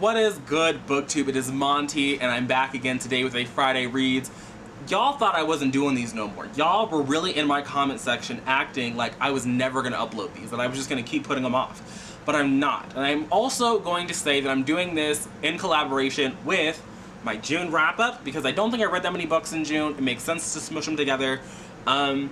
What is good, BookTube? It is Monty, and I'm back again today with a Friday Reads. Y'all thought I wasn't doing these no more. Y'all were really in my comment section acting like I was never going to upload these, that I was just going to keep putting them off. But I'm not. And I'm also going to say that I'm doing this in collaboration with my June wrap-up, because I don't think I read that many books in June. It makes sense to smush them together. And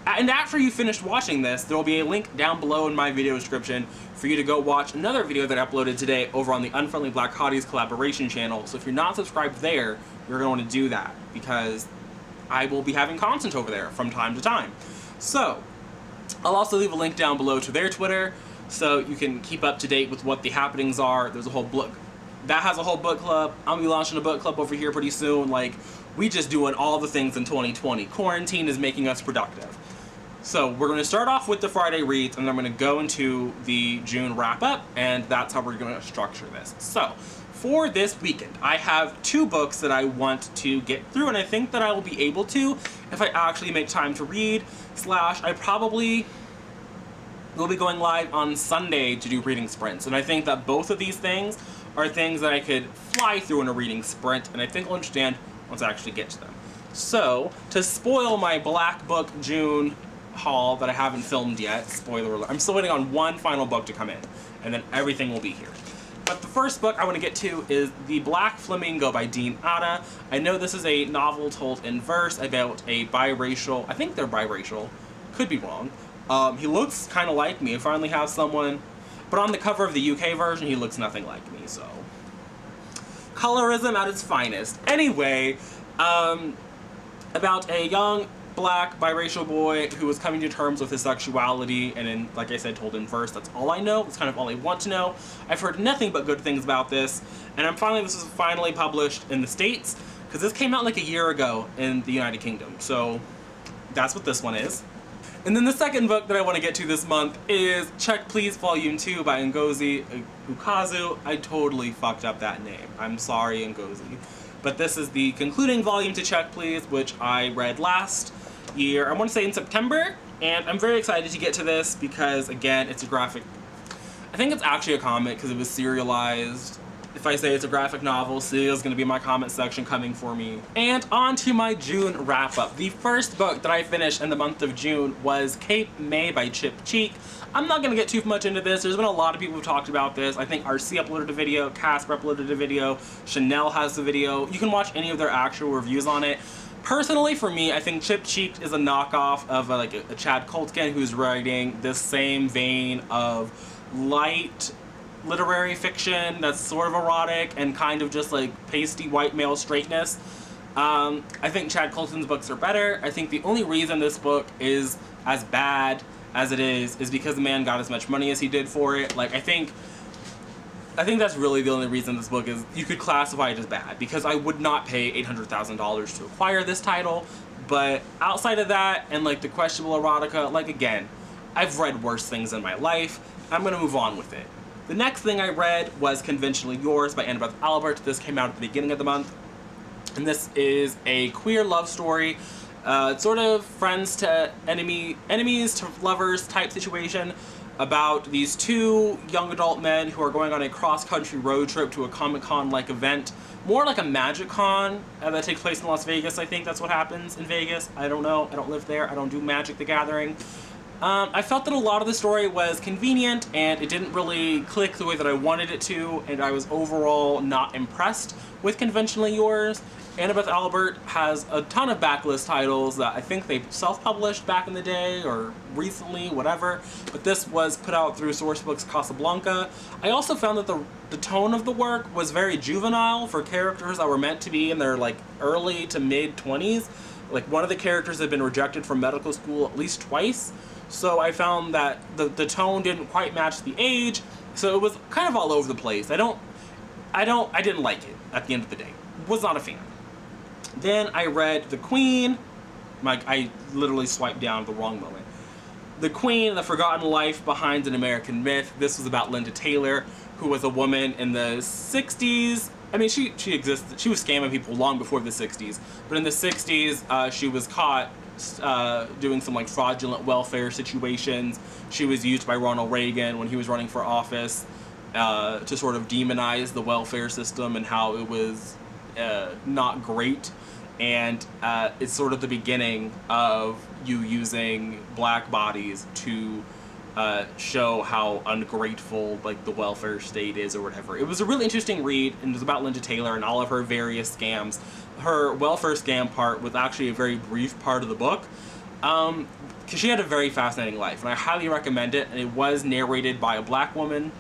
after you finished watching this, there will be a link down below in my video description for you to go watch another video that I uploaded today over on the Unfriendly Black Hotties collaboration channel. So if you're not subscribed there, you're going to want to do that, because I will be having content over there from time to time. So I'll also leave a link down below to their Twitter, so you can keep up to date with what the happenings are. There's a whole book that has a whole book club. I'm gonna be launching a book club over here pretty soon. Like, we just doing all the things in 2020. Quarantine is making us productive. So we're gonna start off with the Friday reads, and then I'm gonna go into the June wrap up, and that's how we're gonna structure this. So for this weekend, I have 2 books that I want to get through, and I think that I will be able to if I actually make time to read, / I probably will be going live on Sunday to do reading sprints. And I think that both of these things are things that I could fly through in a reading sprint, and I think I'll understand once I actually get to them. So, to spoil my Black Book June haul that I haven't filmed yet, spoiler alert, I'm still waiting on one final book to come in, and then everything will be here. But the first book I want to get to is The Black Flamingo by Dean Atta. I know this is a novel told in verse about a biracial, I think they're biracial, could be wrong. He looks kind of like me. I finally have someone, but on the cover of the UK version, he looks nothing like me, so. Colorism at its finest. Anyway, about a young black biracial boy who was coming to terms with his sexuality, and in, like I said, told in verse. That's all I know. That's kind of all I want to know. I've heard nothing but good things about this, and this is finally published in the States, because this came out like a year ago in the United Kingdom. So that's what this one is. And then the second book that I want to get to this month is Check Please Volume 2 by Ngozi Ukazu. I totally fucked up that name. I'm sorry, Ngozi. But this is the concluding volume to Check Please, which I read last year, I want to say in September, and I'm very excited to get to this because, again, it's a graphic. I think it's actually a comic because it was serialized. If I say it's a graphic novel, serial's going to be in my comment section coming for me. And on to my June wrap-up. The first book that I finished in the month of June was Cape May by Chip Cheek. I'm not going to get too much into this. There's been a lot of people who've talked about this. I think RC uploaded a video, Casper uploaded a video, Chanel has the video. You can watch any of their actual reviews on it. Personally, for me, I think Chip Cheek is a knockoff of a Chad Coltkin, who's writing this same vein of light literary fiction that's sort of erotic and kind of just like pasty white male straightness. I think Chad Colton's books are better. I think the only reason this book is as bad as it is because the man got as much money as he did for it. Like, I think that's really the only reason this book is, you could classify it as bad, because I would not pay $800,000 to acquire this title. But outside of that, and like the questionable erotica, like, again, I've read worse things in my life. I'm gonna move on with it. The next thing I read was Conventionally Yours by Annabeth Albert. This came out at the beginning of the month, and this is a queer love story. It's sort of friends to enemies to lovers type situation about these 2 young adult men who are going on a cross-country road trip to a Comic-Con-like event. More like a Magic Con that takes place in Las Vegas. I think that's what happens in Vegas. I don't know. I don't live there. I don't do Magic the Gathering. I felt that a lot of the story was convenient, and it didn't really click the way that I wanted it to, and I was overall not impressed with Conventionally Yours. Annabeth Albert has a ton of backlist titles that I think they self-published back in the day or recently, whatever, but this was put out through Sourcebooks Casablanca. I also found that the tone of the work was very juvenile for characters that were meant to be in their like early to mid-20s. Like, one of the characters had been rejected from medical school at least twice. So I found that the tone didn't quite match the age, so it was kind of all over the place. I didn't like it at the end of the day. Was not a fan. Then I read The Queen. I literally swiped down at the wrong moment. The Queen, The Forgotten Life Behind an American Myth. This was about Linda Taylor, who was a woman in the 60s. I mean, she existed. She was scamming people long before the 60s. But in the 60s, she was caught doing some like fraudulent welfare situations. She was used by Ronald Reagan when he was running for office. to sort of demonize the welfare system and how it was not great. And it's sort of the beginning of you using black bodies to show how ungrateful like the welfare state is or whatever. It was a really interesting read, and it was about Linda Taylor and all of her various scams. Her welfare scam part was actually a very brief part of the book, because she had a very fascinating life, and I highly recommend it. And it was narrated by a black woman,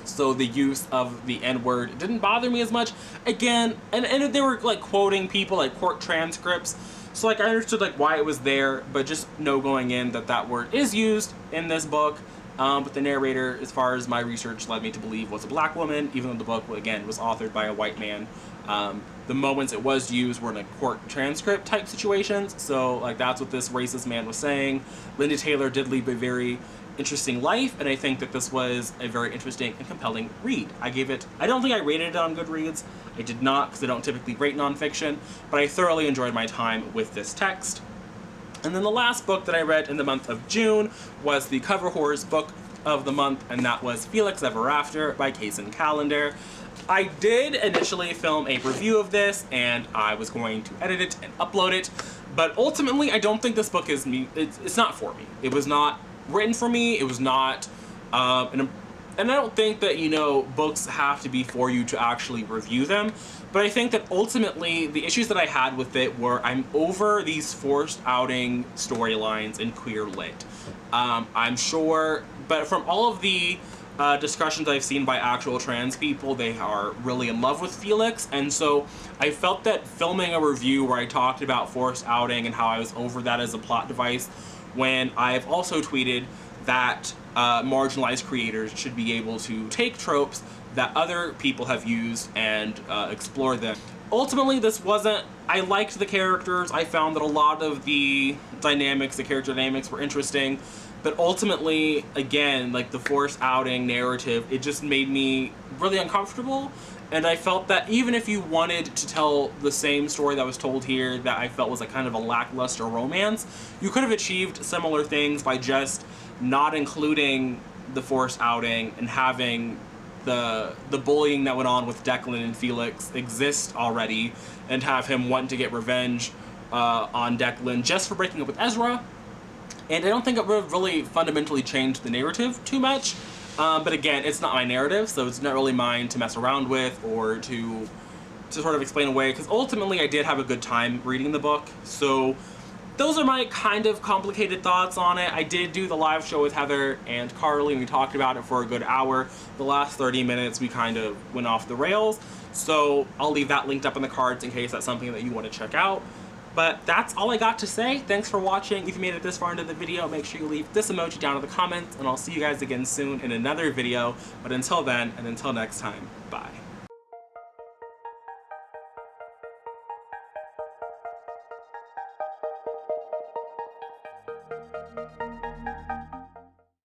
so the use of the N-word didn't bother me as much. Again, and they were like quoting people, like court transcripts, so like I understood like why it was there, but just know going in that that word is used in this book. But the narrator, as far as my research led me to believe, was a black woman, even though the book, again, was authored by a white man. The moments it was used were in a court transcript type situations, so like that's what this racist man was saying. Linda Taylor did lead a very interesting life, and I think that this was a very interesting and compelling read. I don't think I rated it on Goodreads. I did not, because I don't typically rate nonfiction, but I thoroughly enjoyed my time with this text. And then the last book that I read in the month of June was the Cover Horrors book of the month, and that was Felix Ever After by Kaysen Callender. I did initially film a review of this, and I was going to edit it and upload it, but ultimately I don't think this book is me. It's not for me. It was not written for me. It was not, and I don't think that, you know, books have to be for you to actually review them, but I think that ultimately the issues that I had with it were I'm over these forced outing storylines in queer lit. I'm sure, but from all of the discussions I've seen by actual trans people, they are really in love with Felix, and so I felt that filming a review where I talked about forced outing and how I was over that as a plot device, when I've also tweeted that marginalized creators should be able to take tropes that other people have used and explore them. Ultimately, this wasn't... I liked the characters. I found that a lot of the dynamics, the character dynamics, were interesting. But ultimately, again, like the forced outing narrative, it just made me really uncomfortable. And I felt that even if you wanted to tell the same story that was told here, that I felt was like kind of a lackluster romance, you could have achieved similar things by just not including the forced outing and having the bullying that went on with Declan and Felix exist already, and have him wanting to get revenge on Declan just for breaking up with Ezra. And I don't think it would have really fundamentally changed the narrative too much. But again, it's not my narrative, so it's not really mine to mess around with or to sort of explain away, because ultimately I did have a good time reading the book. So those are my kind of complicated thoughts on it. I did do the live show with Heather and Carly, and we talked about it for a good hour. The last 30 minutes we kind of went off the rails, so I'll leave that linked up in the cards in case that's something that you want to check out. But that's all I got to say. Thanks for watching. If you made it this far into the video, make sure you leave this emoji down in the comments, and I'll see you guys again soon in another video. But until then, and until next time, bye.